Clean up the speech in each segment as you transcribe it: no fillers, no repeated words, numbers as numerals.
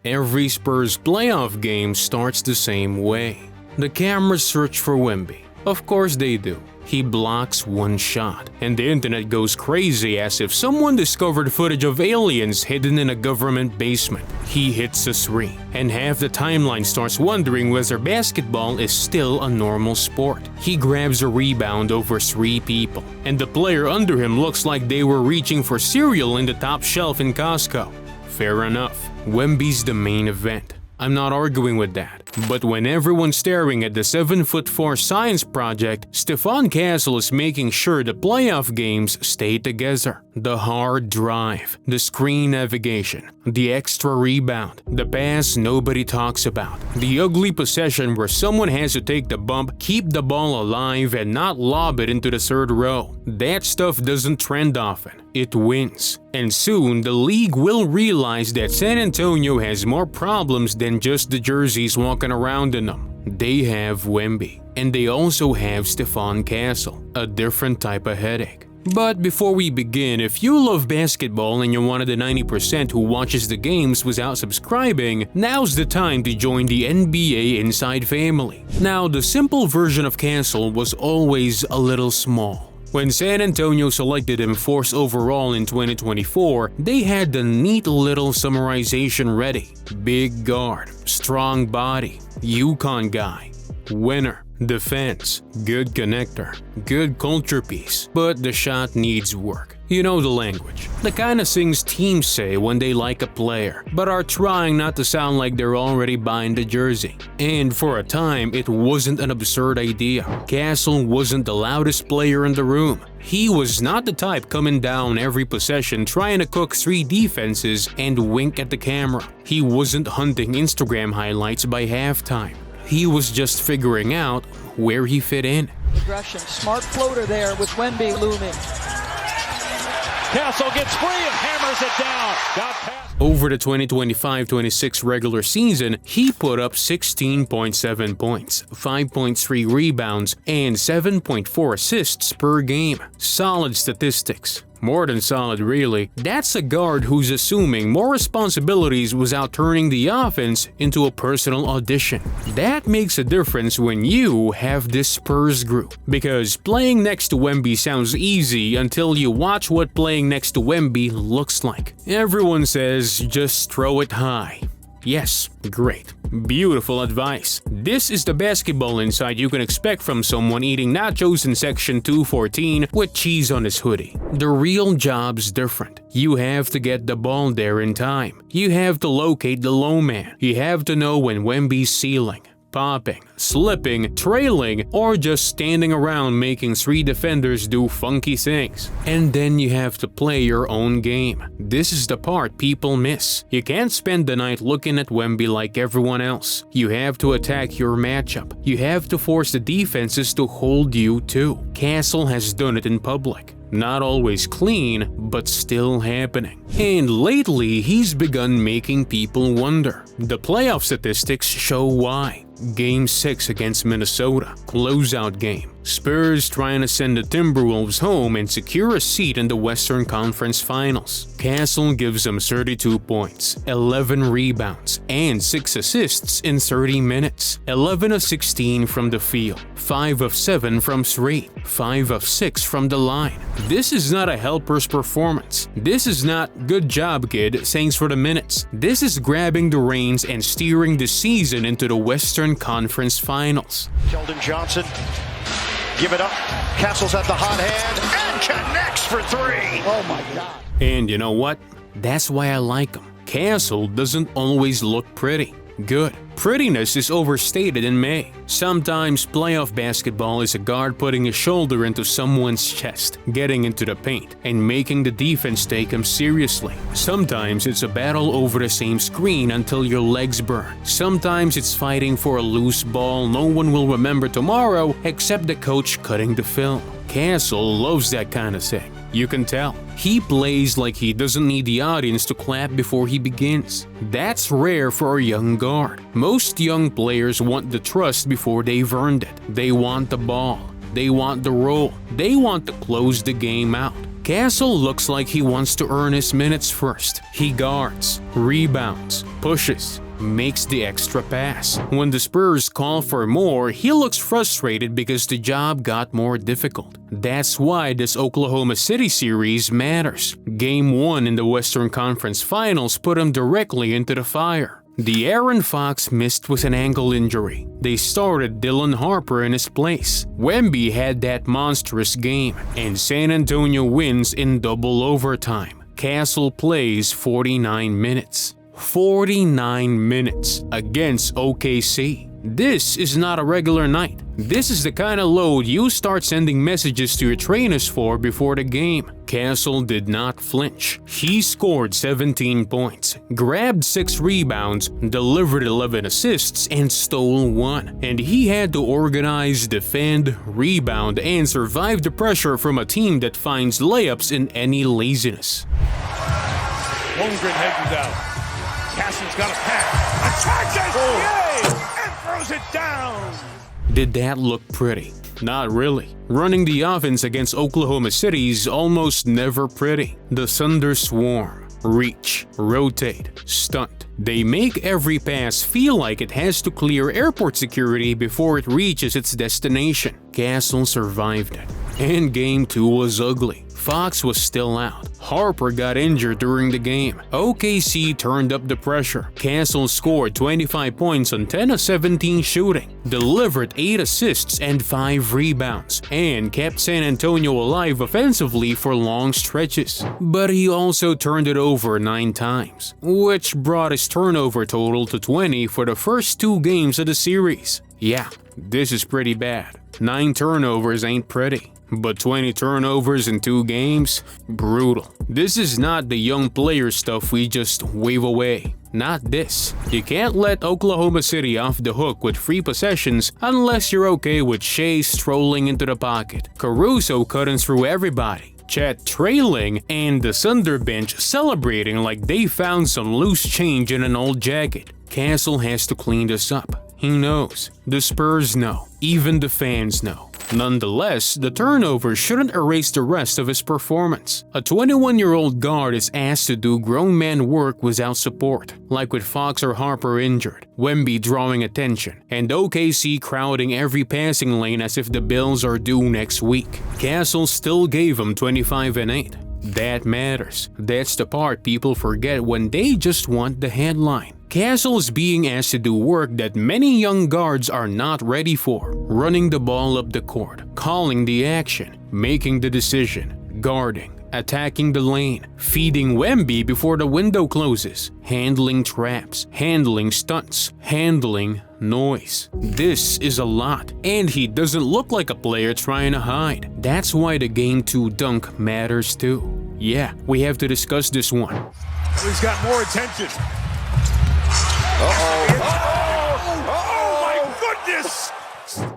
Every Spurs playoff game starts the same way. The cameras search for Wemby. Of course they do. He blocks one shot, and the internet goes crazy as if someone discovered footage of aliens hidden in a government basement. He hits a three, and half the timeline starts wondering whether basketball is still a normal sport. He grabs a rebound over three people, and the player under him looks like they were reaching for cereal in the top shelf in Costco. Fair enough. Wemby's the main event. I'm not arguing with that. But when everyone's staring at the 7'4" science project, Stephon Castle is making sure the playoff games stay together. The hard drive, the screen navigation, the extra rebound, the pass nobody talks about, the ugly possession where someone has to take the bump, keep the ball alive, and not lob it into the third row. That stuff doesn't trend often. It wins. And soon, the league will realize that San Antonio has more problems than just the jerseys walking around in them. They have Wemby, and they also have Stephon Castle, a different type of headache. But before we begin, if you love basketball and you're one of the 90% who watches the games without subscribing, now's the time to join the NBA Inside family. Now, the simple version of Castle was always a little small. When San Antonio selected him 4th overall in 2024, they had the neat little summarization ready. Big guard, strong body, UConn guy, winner, defense, good connector, good culture piece, but the shot needs work. You know the language. The kind of things teams say when they like a player, but are trying not to sound like they're already buying the jersey. And for a time, it wasn't an absurd idea. Castle wasn't the loudest player in the room. He was not the type coming down every possession trying to cook 3 defenses and wink at the camera. He wasn't hunting Instagram highlights by halftime. He was just figuring out where he fit in. Aggression, smart floater there with Wemby looming. Castle gets free and hammers it down. Got past. Over the 2025-26 regular season, he put up 16.7 points, 5.3 rebounds, and 7.4 assists per game. Solid statistics. More than solid, really. That's a guard who's assuming more responsibilities without turning the offense into a personal audition. That makes a difference when you have this Spurs group. Because playing next to Wemby sounds easy until you watch what playing next to Wemby looks like. Everyone says just throw it high. Yes, great. Beautiful advice. This is the basketball insight you can expect from someone eating nachos in section 214 with cheese on his hoodie. The real job's different. You have to get the ball there in time. You have to locate the low man. You have to know when Wemby's sealing, popping, slipping, trailing, or just standing around making 3 defenders do funky things. And then you have to play your own game. This is the part people miss. You can't spend the night looking at Wemby like everyone else. You have to attack your matchup. You have to force the defenses to hold you too. Castle has done it in public. Not always clean, but still happening. And lately, he's begun making people wonder. The playoff statistics show why. Game 6 against Minnesota, closeout game. Spurs trying to send the Timberwolves home and secure a seat in the Western Conference Finals. Castle gives them 32 points, 11 rebounds, and 6 assists in 30 minutes. 11 of 16 from the field, 5 of 7 from 3, 5 of 6 from the line. This is not a helper's performance. This is not "good job, kid, thanks for the minutes." This is grabbing the reins and steering the season into the Western Conference Finals. Keldon Johnson, give it up. Castle's at the hot hand and connects for 3. Oh my God. And you know what? That's why I like him. Castle doesn't always look pretty. Good. Prettiness is overstated in May. Sometimes playoff basketball is a guard putting his shoulder into someone's chest, getting into the paint, and making the defense take him seriously. Sometimes it's a battle over the same screen until your legs burn. Sometimes it's fighting for a loose ball no one will remember tomorrow except the coach cutting the film. Castle loves that kind of thing. You can tell. He plays like he doesn't need the audience to clap before he begins. That's rare for a young guard. Most young players want the trust before they've earned it. They want the ball. They want the role. They want to close the game out. Castle looks like he wants to earn his minutes first. He guards, rebounds, pushes, makes the extra pass. When the Spurs call for more, he looks frustrated because the job got more difficult. That's why this Oklahoma City series matters. Game 1 in the Western Conference Finals put him directly into the fire. The Aaron Fox missed with an ankle injury. They started Dylan Harper in his place. Wemby had that monstrous game, and San Antonio wins in double overtime. Castle plays 49 minutes. 49 minutes against OKC. This is not a regular night. This is the kind of load you start sending messages to your trainers for before the game. Castle did not flinch. He scored 17 points, grabbed 6 rebounds, delivered 11 assists, and stole 1. And he had to organize, defend, rebound, and survive the pressure from a team that finds layups in any laziness. Holmgren hedges out. Castle's got a pass. Attacks it! And throws it down! Did that look pretty? Not really. Running the offense against Oklahoma City is almost never pretty. The Thunder swarm, reach, rotate, stunt. They make every pass feel like it has to clear airport security before it reaches its destination. Castle survived it. And Game 2 was ugly. Fox was still out. Harper got injured during the game. OKC turned up the pressure. Castle scored 25 points on 10 of 17 shooting, delivered 8 assists and 5 rebounds, and kept San Antonio alive offensively for long stretches. But he also turned it over 9 times, which brought his turnover total to 20 for the first 2 games of the series. Yeah, this is pretty bad. 9 turnovers ain't pretty. But 20 turnovers in 2 games? Brutal. This is not the young player stuff we just wave away. Not this. You can't let Oklahoma City off the hook with free possessions unless you're okay with Shea strolling into the pocket, Caruso cutting through everybody, Chet trailing, and the Thunder bench celebrating like they found some loose change in an old jacket. Castle has to clean this up. He knows. The Spurs know. Even the fans know. Nonetheless, the turnovers shouldn't erase the rest of his performance. A 21-year-old guard is asked to do grown man work without support, like with Fox or Harper injured, Wemby drawing attention, and OKC crowding every passing lane as if the bills are due next week. Castle still gave him 25 and 8. That matters. That's the part people forget when they just want the headline. Castle is being asked to do work that many young guards are not ready for. Running the ball up the court, calling the action, making the decision, guarding, attacking the lane, feeding Wemby before the window closes, handling traps, handling stunts, handling noise. This is a lot, and he doesn't look like a player trying to hide. That's why the Game 2 dunk matters too. Yeah, we have to discuss this one. He's got more attention. Oh my goodness!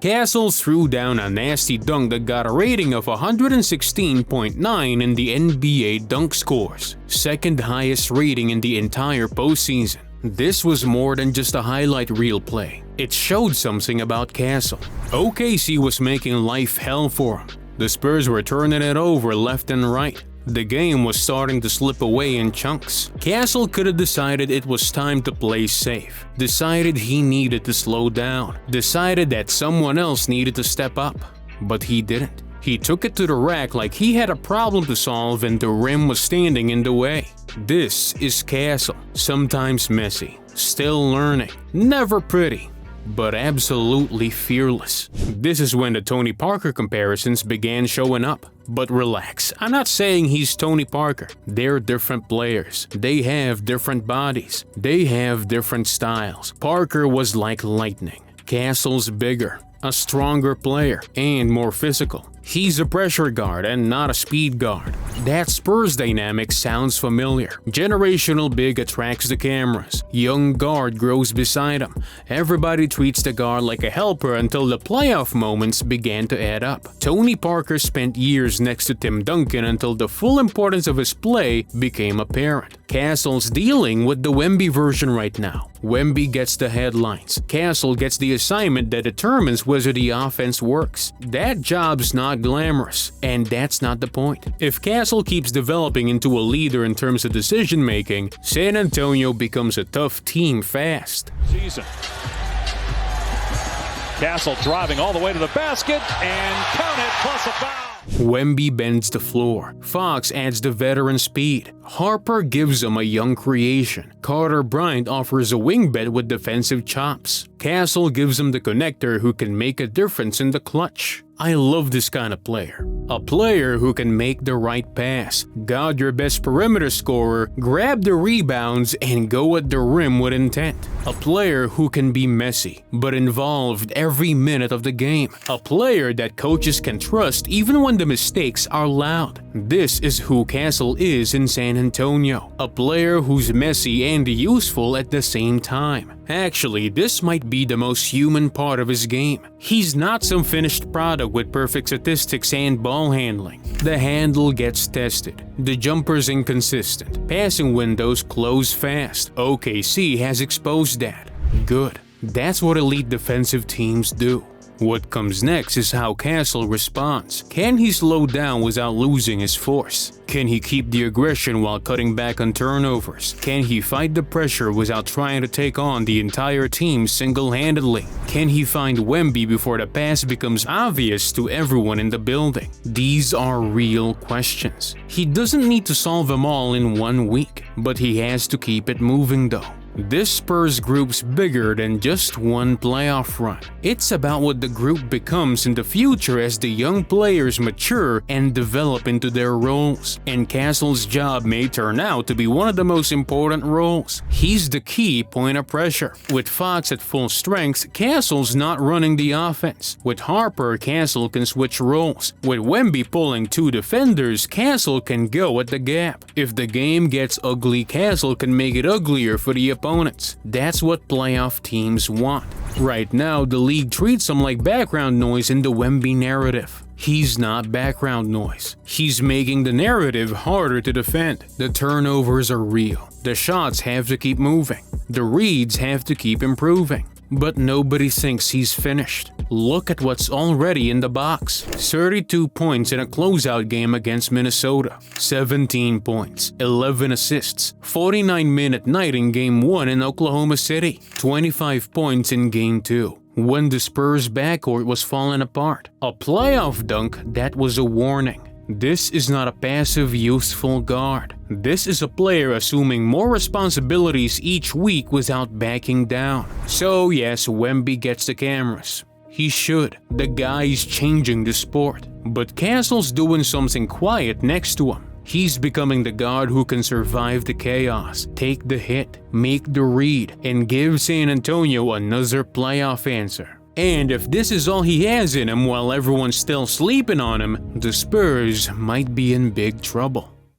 Castle threw down a nasty dunk that got a rating of 116.9 in the NBA dunk scores, second highest rating in the entire postseason. This was more than just a highlight reel play. It showed something about Castle. OKC was making life hell for him. The Spurs were turning it over left and right. The game was starting to slip away in chunks. Castle could have decided it was time to play safe, decided he needed to slow down, decided that someone else needed to step up. But he didn't. He took it to the rack like he had a problem to solve and the rim was standing in the way. This is Castle. Sometimes messy, still learning, never pretty, but absolutely fearless. This is when the Tony Parker comparisons began showing up. But relax, I'm not saying he's Tony Parker. They're different players. They have different bodies. They have different styles. Parker was like lightning. Castle's bigger, a stronger player, and more physical. He's a pressure guard and not a speed guard. That Spurs dynamic sounds familiar. Generational big attracts the cameras. Young guard grows beside him. Everybody treats the guard like a helper until the playoff moments began to add up. Tony Parker spent years next to Tim Duncan until the full importance of his play became apparent. Castle's dealing with the Wemby version right now. Wemby gets the headlines. Castle gets the assignment that determines whether the offense works. That job's not not glamorous, and that's not the point. If Castle keeps developing into a leader in terms of decision making, San Antonio becomes a tough team fast. Season. Castle driving all the way to the basket and count it plus a foul. Wemby bends the floor. Fox adds the veteran speed. Harper gives him a young creation. Carter Bryant offers a wing bet with defensive chops. Castle gives him the connector who can make a difference in the clutch. I love this kind of player. A player who can make the right pass, guard your best perimeter scorer, grab the rebounds, and go at the rim with intent. A player who can be messy, but involved every minute of the game. A player that coaches can trust even when the mistakes are loud. This is who Castle is in San Antonio. A player who's messy and useful at the same time. Actually, this might be the most human part of his game. He's not some finished product with perfect statistics and ball handling. The handle gets tested. The jumper's inconsistent. Passing windows close fast. OKC has exposed that. Good. That's what elite defensive teams do. What comes next is how Castle responds. Can he slow down without losing his force? Can he keep the aggression while cutting back on turnovers? Can he fight the pressure without trying to take on the entire team single-handedly? Can he find Wemby before the pass becomes obvious to everyone in the building? These are real questions. He doesn't need to solve them all in 1 week, but he has to keep it moving though. This Spurs group's bigger than just one playoff run. It's about what the group becomes in the future as the young players mature and develop into their roles. And Castle's job may turn out to be one of the most important roles. He's the key point of pressure. With Fox at full strength, Castle's not running the offense. With Harper, Castle can switch roles. With Wemby pulling 2 defenders, Castle can go at the gap. If the game gets ugly, Castle can make it uglier for the opponents. That's what playoff teams want. Right now, the league treats him like background noise in the Wemby narrative. He's not background noise. He's making the narrative harder to defend. The turnovers are real. The shots have to keep moving. The reads have to keep improving. But nobody thinks he's finished. Look at what's already in the box. 32 points in a closeout game against Minnesota. 17 points, 11 assists, 49-minute night in Game 1 in Oklahoma City. 25 points in Game 2. When the Spurs backcourt was falling apart. A playoff dunk that was a warning. This is not a passive, useful guard. This is a player assuming more responsibilities each week without backing down. So yes, Wemby gets the cameras. He should. The guy is changing the sport. But Castle's doing something quiet next to him. He's becoming the guard who can survive the chaos, take the hit, make the read, and give San Antonio another playoff answer. And if this is all he has in him while everyone's still sleeping on him, the Spurs might be in big trouble.